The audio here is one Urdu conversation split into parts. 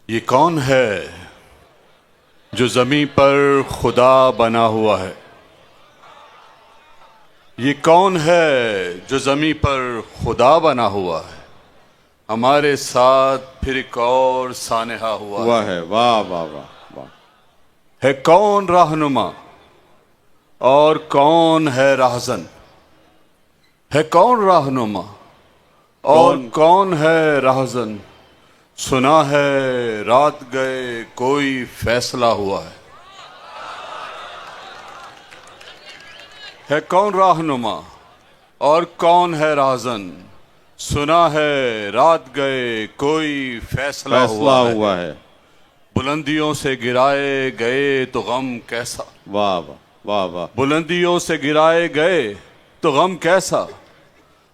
یہ کون ہے جو زمیں پر خدا بنا ہوا ہے؟ یہ کون ہے جو زمیں پر خدا بنا ہوا ہے؟ ہمارے ساتھ پھر ایک اور سانحہ ہوا ہے۔ واہ واہ واہ واہ۔ ہے کون رہنما اور کون ہے راہزن؟ ہے کون رہنما اور کون ہے راہزن؟ سنا ہے رات گئے کوئی فیصلہ ہوا ہے کون رہنما اور کون ہے راہزن؟ سنا ہے رات گئے کوئی فیصلہ ہوا ہے۔ بلندیوں سے گرائے گئے تو غم کیسا، واہ واہ واہ واہ۔ بلندیوں سے گرائے گئے تو غم کیسا،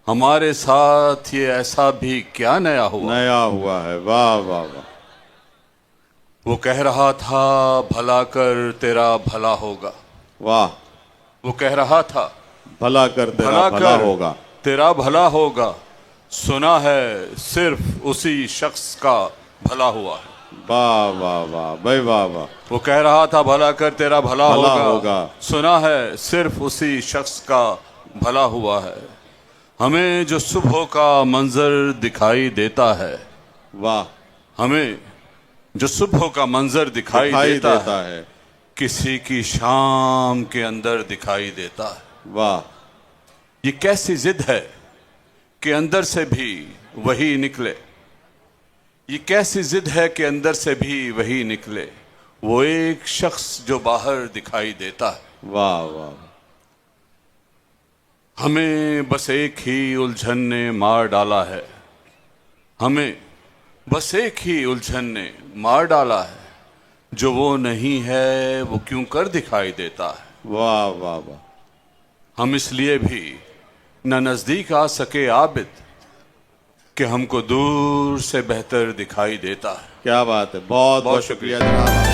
ہمارے ساتھ یہ ایسا بھی کیا نیا ہوا ہے۔ واہ واہ واہ۔ وہ کہہ رہا تھا بھلا کر تیرا بھلا ہوگا، واہ۔ وہ کہہ رہا تھا بھلا کر تیرا بھلا ہوگا، تیرا بھلا ہوگا، سنا ہے صرف اسی شخص کا بھلا ہوا ہے۔ واہ واہ واہ بھائی واہ واہ۔ وہ کہہ رہا تھا بھلا کر تیرا بھلا ہوگا، سنا ہے صرف اسی شخص کا بھلا ہوا ہے۔ ہمیں جو صبح کا منظر دکھائی دیتا ہے، واہ، ہمیں جو صبح کا منظر دکھائی دیتا ہے کسی کی شام کے اندر دکھائی دیتا ہے۔ واہ، یہ کیسی ضد ہے کہ اندر سے بھی وہی نکلے، یہ کیسی ضد ہے کہ اندر سے بھی وہی نکلے، وہ ایک شخص جو باہر دکھائی دیتا ہے۔ واہ واہ۔ ہمیں بس ایک ہی الجھن نے مار ڈالا ہے، ہمیں بس ایک ہی الجھن نے مار ڈالا ہے، جو وہ نہیں ہے وہ کیوں کر دکھائی دیتا ہے۔ واہ واہ واہ۔ ہم اس لیے بھی نہ نزدیک آ سکے عابد کہ ہم کو دور سے بہتر دکھائی دیتا ہے۔ کیا بات ہے، بہت بہت شکریہ جناب۔